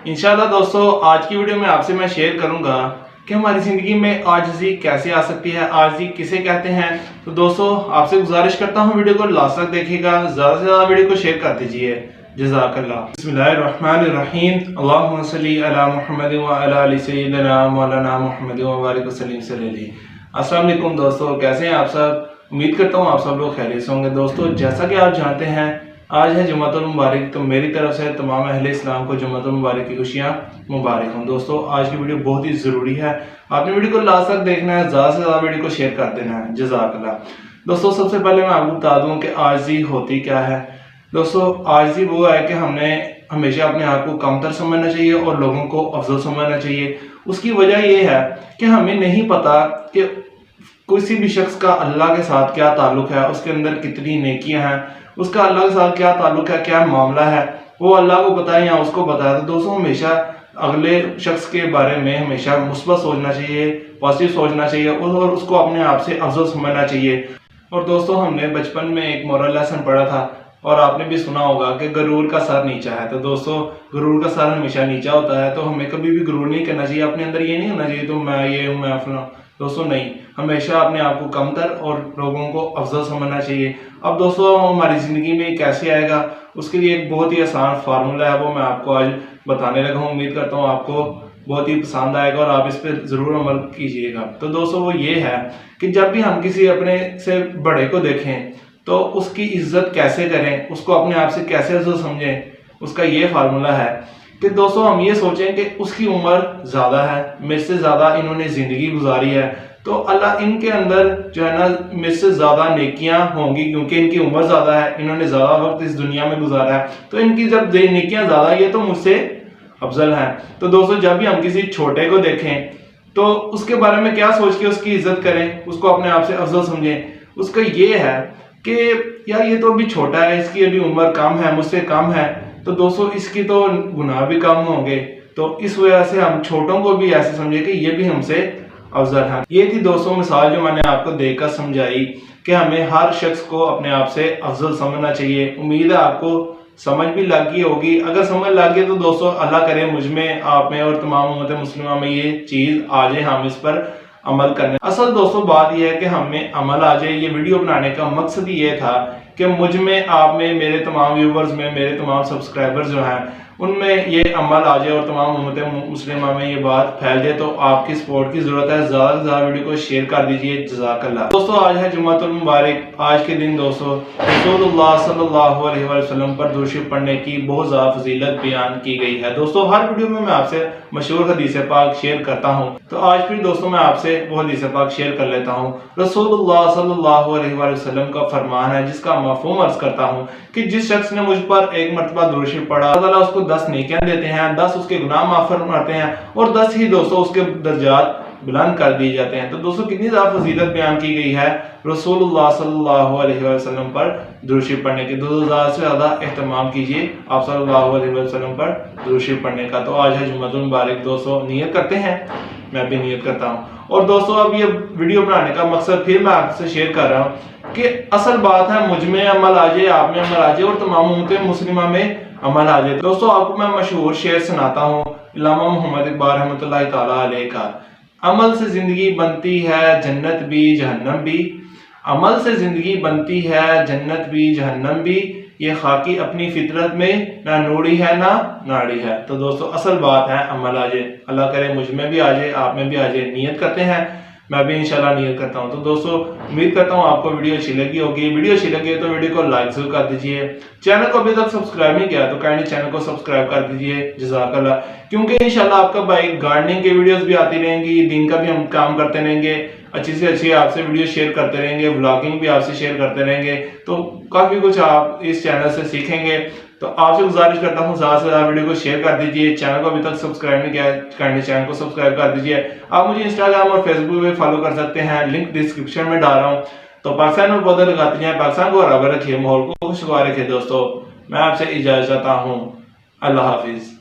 इंशाल्लाह दोस्तों आज की वीडियो में आपसे मैं शेयर करूंगा कि हमारी ज़िंदगी में आजिज़ी कैसे आ सकती है, आजिज़ी किसे कहते हैं। तो दोस्तों आपसे गुजारिश करता हूं वीडियो को लास्ट तक देखिएगा, ज़्यादा से ज़्यादा वीडियो को शेयर कर दीजिए। जज़ाकल्लाह। बिस्मिल्लाहिर्रहमानिर्रहीम। अल्लाहुम्मा सल्ली अला मुहम्मद व अला आलि सय्यिदिना मौलाना मुहम्मद व बारिक वसल्लिम सल्लल्लाहु। अस्सलाम वालेकुम दोस्तों, कैसे हैं आप सब? उम्मीद करता हूँ आप सब लोग खैरियत से होंगे। दोस्तों जैसा कि आप जानते हैं आज है जुम्मतुल मुबारक, तो मेरी तरफ से तमाम अहले इस्लाम को जुम्मतुल मुबारक की खुशियाँ मुबारक हों। दोस्तों आज की वीडियो बहुत ही ज़रूरी है, आपने वीडियो को लास्ट तक देखना है, ज़्यादा से ज़्यादा वीडियो को शेयर कर देना है। जज़ाकल्लाह। दोस्तों सबसे पहले मैं आपको बता दूँ कि आजिज़ी होती क्या है। दोस्तों आजिज़ी वो है कि हमने हमेशा अपने आप को कमतर समझना चाहिए और लोगों को अफजल समझना चाहिए। उसकी वजह ये है कि हमें नहीं पता कि किसी भी शख्स का अल्लाह के साथ क्या ताल्लुक है, उसके अंदर कितनी नेकियां हैं, उसका अल्लाह के साथ क्या ताल्लुक है, क्या मामला है, वो अल्लाह को पता है या उसको पता है। तो दोस्तों हमेशा अगले शख्स के बारे में हमेशा मुस्बत सोचना चाहिए, पॉजिटिव सोचना चाहिए और उसको अपने आप से अफजल समझना चाहिए। और दोस्तों हमने बचपन में एक मोरल लेसन पढ़ा था और आपने भी सुना होगा कि गरूर का सर नीचा है। तो दोस्तों गरूर का सर हमेशा नीचा होता है, तो हमें कभी भी गरूर नहीं करना चाहिए। अपने अंदर ये नहीं होना चाहिए तो मैं ये हूँ, मैं फलां। दोस्तों नहीं, हमेशा अपने आप को कमतर और लोगों को अफजल समझना चाहिए। अब दोस्तों हमारी ज़िंदगी में कैसे आएगा, उसके लिए एक बहुत ही आसान फार्मूला है, वो मैं आपको आज बताने लगा हूँ। उम्मीद करता हूँ आपको बहुत ही पसंद आएगा और आप इस पर ज़रूर अमल कीजिएगा। तो दोस्तों वो ये है कि जब भी हम किसी अपने से बड़े को देखें तो उसकी इज्जत कैसे करें, उसको अपने आप से कैसे अफजल समझें। उसका ये फार्मूला है कि दोस्तों हम ये सोचें कि उसकी उम्र ज़्यादा है, मेरे से ज़्यादा इन्होंने ज़िंदगी गुजारी है, तो अल्लाह इनके अंदर जो है ना मेरे से ज़्यादा नेकियां होंगी, क्योंकि इनकी उम्र ज़्यादा है, इन्होंने ज़्यादा वक्त इस दुनिया में गुजारा है, तो इनकी जब नेकियां ज़्यादा है तो मुझसे अफजल हैं। तो दोस्तों जब भी हम किसी छोटे को देखें तो उसके बारे में क्या सोच के उसकी इज्जत करें, उसको अपने आप से अफजल समझें। उसका ये है कि यार ये तो अभी छोटा है, इसकी अभी उम्र कम है, मुझसे कम है, तो दोस्तों इसकी तो गुनाह भी कम होंगे। तो इस वजह से हम छोटों को भी ऐसे समझे कि ये भी हमसे अफजल है। ये थी दोस्तों मिसाल जो मैंने आपको देकर समझाई कि हमें हर शख्स को अपने आप से अफजल समझना चाहिए। उम्मीद है आपको समझ भी लग गई होगी। अगर समझ लग गई तो दोस्तों अल्लाह करे मुझ में, आप में और तमाम उम्मत मुस्लिमा में ये चीज़ आ जाए, हम इस पर अमल करने। असल दोस्तों बात यह है कि हमें अमल आ जाए। ये वीडियो बनाने का मकसद ये था कि मुझ में, आप में, मेरे तमाम व्यूवर्स में, मेरे तमाम सब्सक्राइबर्स जो हैं उनमें ये अमल आ जाए और तमाम उम्मत मुस्लिमा में ये बात फैल जाए। तो आपकी सपोर्ट की जरूरत है, ज़्यादा से ज़्यादा वीडियो को शेयर कर दीजिए। जज़ाकल्लाह। दोस्तों आज है जुम्मतुल मुबारक। आज के दिन दोस्तों रसूलुल्लाह सल्लल्लाहु अलैहि वसल्लम पर दुरूद शरीफ पढ़ने की बहुत ज़्यादा फजीलत बयान की गई है। दोस्तों हर वीडियो में मैं आपसे मशहूर हदीस पाक शेयर करता हूँ, तो आज फिर दोस्तों मैं आपसे वो हदीस पाक शेयर कर लेता हूँ। रसूलुल्लाह सल्लल्लाहु अलैहि वसल्लम का फरमान है, जिसका मफ़हूम अर्ज करता हूँ कि जिस शख्स ने मुझ पर एक मरतबा दुरूद शरीफ पढ़ा, अल्लाह ताला उसको 10 नेकियां देते हैं, 10 उसके गुनाह माफ फरमाते हैं और 10 ही दोस्तों उसके दर्जात बुलंद कर दिए जाते हैं। तो दोस्तों कितनी ज़्यादा फजीलत बयान की गई है रसूलुल्लाह सल्लल्लाहु अलैहि वसल्लम पर दुरूद शरीफ पढ़ने की। 2000 से ज़्यादा एहतमाम कीजिए आप सल्लल्लाहु अलैहि वसल्लम पर दुरूद शरीफ पढ़ने का। तो आज है जुम्मतुल मुबारक दोस्तों, नियत करते हैं, मैं भी नियत करता हूँ। और दोस्तों अब ये वीडियो बनाने का मकसद फिर मैं आपसे शेयर कर रहा हूँ कि असल बात है मुझ में अमल आ जाए, आप में अमल आ जाए और तमाम उम्मत मुस्लिमा में अमल आ जाए। दोस्तों आपको मैं मशहूर शेर सुनाता हूँ इल्लामा मोहम्मद इकबाल रहमतुल्लाहि ताला अलैह का। अमल से जिंदगी बनती है जन्नत भी जहन्नम भी, अमल से जिंदगी बनती है जन्नत भी जहन्नम भी, ये खाकी अपनी फितरत में ना नूरी है ना नाड़ी है। तो दोस्तों असल बात है अमल आ जाए, अल्लाह करे मुझ में भी आ जाए, आप में भी आ जाए। नियत करते हैं, मैं भी इंशाल्लाह नियत करता हूं। तो दोस्तों उम्मीद करता हूं आपको वीडियो अच्छी लगी होगी। वीडियो अच्छी लगी है तो वीडियो को लाइक जरूर कर दीजिए। चैनल को अभी तक सब्सक्राइब नहीं किया तो काइंडली चैनल को सब्सक्राइब कर दीजिए। जज़ाकल्लाह। क्योंकि इंशाल्लाह आपका भाई गार्डनिंग की वीडियोस भी आती रहेंगी, दिन का भी हम काम करते रहेंगे, अच्छी से अच्छी आपसे वीडियो शेयर करते रहेंगे, व्लॉगिंग भी आपसे शेयर करते रहेंगे, तो काफ़ी कुछ आप इस चैनल से सीखेंगे। तो आपसे गुजारिश करता हूँ ज़्यादा से ज़्यादा वीडियो को शेयर कर दीजिए। चैनल को अभी तक सब्सक्राइब नहीं किया है काइंडली चैनल को सब्सक्राइब कर दीजिए। आप मुझे इंस्टाग्राम और फेसबुक पे फॉलो कर सकते हैं, लिंक डिस्क्रिप्शन में डाल रहा हूँ। तो पाकिस्तान में पौधे लगाते जाए, पाकिस्तान को बराबर रखिए, माहौल को खुशगवार रखिए। दोस्तों मैं आपसे इजाज़त चाहता हूँ। अल्लाह हाफिज़।